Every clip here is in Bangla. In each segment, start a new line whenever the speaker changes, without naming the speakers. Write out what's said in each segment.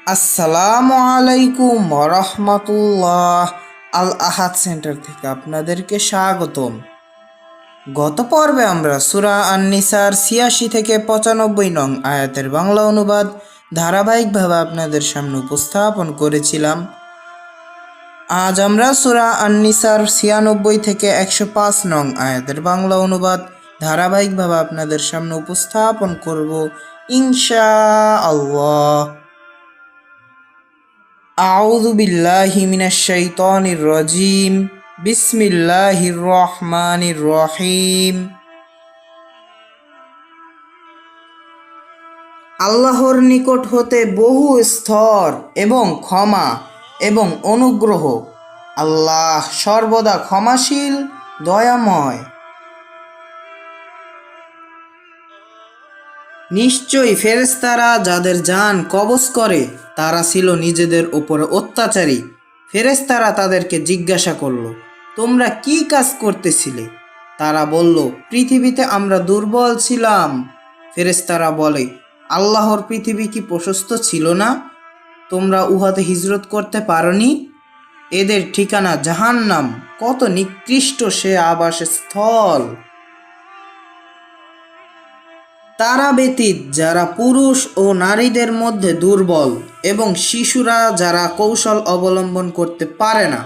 আসসালামু আলাইকুম রহমতুল্লাহ। আল আহাদ সেন্টার থেকে আপনাদেরকে স্বাগতম। গত পর্বে আমরা সূরা আন-নিসার ৮৬ থেকে ৯৫ নং আয়াতের বাংলা অনুবাদ ধারাবাহিকভাবে আপনাদের সামনে উপস্থাপন করেছিলাম। আজ আমরা সূরা আন-নিসার ৯৬ থেকে ১০৫ নং আয়াতের বাংলা অনুবাদ ধারাবাহিকভাবে আপনাদের সামনে উপস্থাপন করব ইনশাআল্লাহ। আউযু বিল্লাহি মিনাশ শাইতানির রাজিম। বিসমিল্লাহির রহমানির রহিম। আল্লাহর নিকট হতে বহু স্তর এবং ক্ষমা এবং অনুগ্রহ। আল্লাহ সর্বদা ক্ষমাশীল, দয়াময়। নিশ্চয়ই ফেরেশতারা যাদের জান কবজ করে তারা ছিল নিজেদের উপরে অত্যাচারী। ফেরেশতারা তাদেরকে জিজ্ঞাসা করল, তোমরা কি কাজ করতেছিলে? তারা বলল, পৃথিবীতে আমরা দুর্বল ছিলাম। ফেরেশতারা বলে, আল্লাহর পৃথিবী কি প্রশস্ত ছিল না? তোমরা উহাতে হিজরত করতে পারোনি? এদের ঠিকানা জাহান্নাম, কত নিকৃষ্ট সে আবাসস্থল। তারা ব্যতীত যারা পুরুষ ও নারীদের মধ্যে দুর্বল এবং শিশুরা যারা কৌশল অবলম্বন করতে পারে না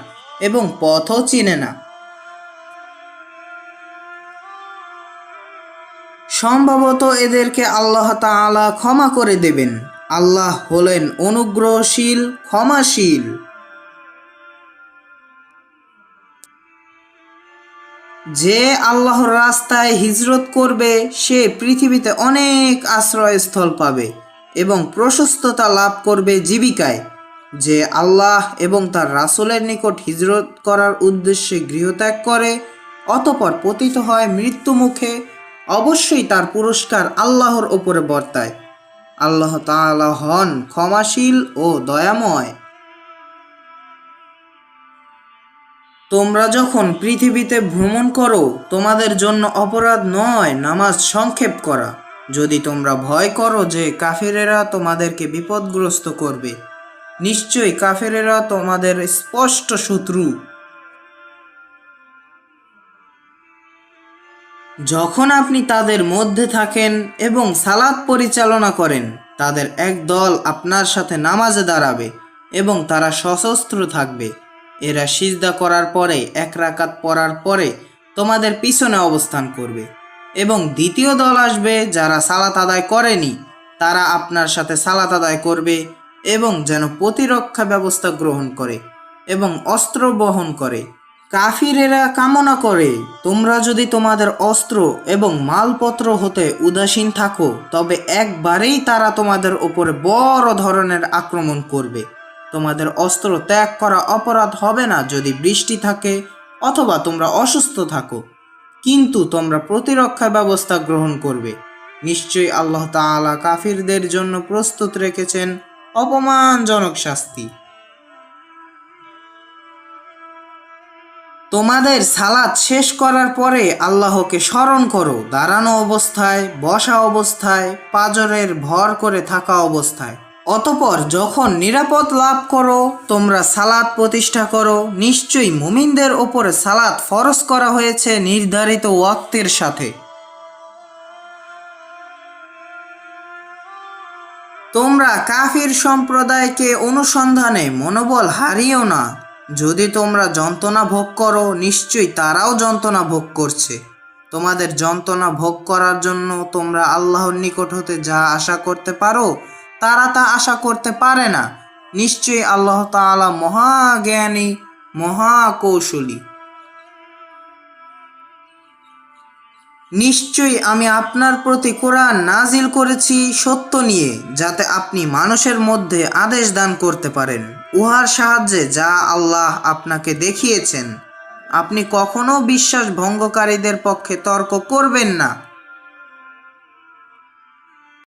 এবং পথও চিনে না, সম্ভবত এদেরকে আল্লাহ তাআলা ক্ষমা করে দেবেন। আল্লাহ হলেন অনুগ্রহশীল, ক্ষমাশীল। যে আল্লাহর রাস্তায় হিজরত করবে সে পৃথিবীতে অনেক আশ্রয়স্থল পাবে এবং প্রশস্ততা লাভ করবে জীবিকায়। যে আল্লাহ এবং তার রাসূলের নিকট হিজরত করার উদ্দেশ্যে গৃহত্যাগ করে অতঃপর পতিত হয় মৃত্যু মুখে, অবশ্যই তার পুরস্কার আল্লাহর ওপরে বর্তায়। আল্লাহ তাআলা হন ক্ষমাশীল ও দয়াময়। তোমরা যখন পৃথিবীতে ভ্রমণ করো তোমাদের জন্য অপরাধ নয় নামাজ সংক্ষেপ করা, যদি তোমরা ভয় করো যে কাফেরেরা তোমাদেরকে বিপদগ্রস্ত করবে। নিশ্চয়ই কাফেরেরা তোমাদের স্পষ্ট শত্রু। যখন আপনি তাদের মধ্যে থাকেন এবং সালাত পরিচালনা করেন, তাদের এক দল আপনার সাথে নামাজে দাঁড়াবে এবং তারা সশস্ত্র থাকবে। এরা সিজদা করার পরে এক রাকাত পড়ার পরে তোমাদের পিছনে অবস্থান করবে এবং দ্বিতীয় দল আসবে যারা সালাত আদায় করেনি, তারা আপনার সাথে সালাত আদায় করবে এবং যেন প্রতিরক্ষা ব্যবস্থা গ্রহণ করে এবং অস্ত্র বহন করে। কাফিরেরা কামনা করে তোমরা যদি তোমাদের অস্ত্র এবং মালপত্র হতে উদাসীন থাকো তবে একবারেই তারা তোমাদের উপরে বড় ধরনের আক্রমণ করবে। তোমাদের অস্ত্র ত্যাগ করা অপরাধ হবে না যদি বৃষ্টি থাকে অথবা তোমরা অসুস্থ থাকো, কিন্তু তোমরা প্রতিরক্ষা ব্যবস্থা গ্রহণ করবে। নিশ্চয়ই আল্লাহ তাআলা কাফিরদের জন্য প্রস্তুত রেখেছেন অপমানজনক শাস্তি। তোমাদের সালাত শেষ করার পরে আল্লাহকে স্মরণ করো, দাঁড়ানো অবস্থায়, বসা অবস্থায়, পাজরের ভর করে থাকা অবস্থায়। অতঃপর যখন নিরাপদ লাভ করো তোমরা সালাত প্রতিষ্ঠা করো। নিশ্চয়ই মুমিনদের ওপরে সালাত ফরজ করা হয়েছে নির্ধারিত ওয়াক্তের সাথে। তোমরা কাফির সম্প্রদায়কে অনুসন্ধানে মনোবল হারিও না। যদি তোমরা যন্ত্রণা ভোগ করো নিশ্চয়ই তারাও যন্ত্রণা ভোগ করছে। তোমাদের যন্ত্রণা ভোগ করার জন্য তোমরা আল্লাহর নিকট হতে যা আশা করতে পারো তারা তা আশা করতে পারে না। নিশ্চয়ই আল্লাহ তাআলা মহাজ্ঞানী, মহাকৌশলী। নিশ্চয়ই আমি আপনার প্রতি কোরআন নাজিল করেছি সত্য নিয়ে, যাতে আপনি মানুষের মধ্যে আদেশ দান করতে পারেন উহার সাহায্যে যা আল্লাহ আপনাকে দেখিয়েছেন। আপনি কখনো বিশ্বাস ভঙ্গকারীদের পক্ষে তর্ক করবেন না।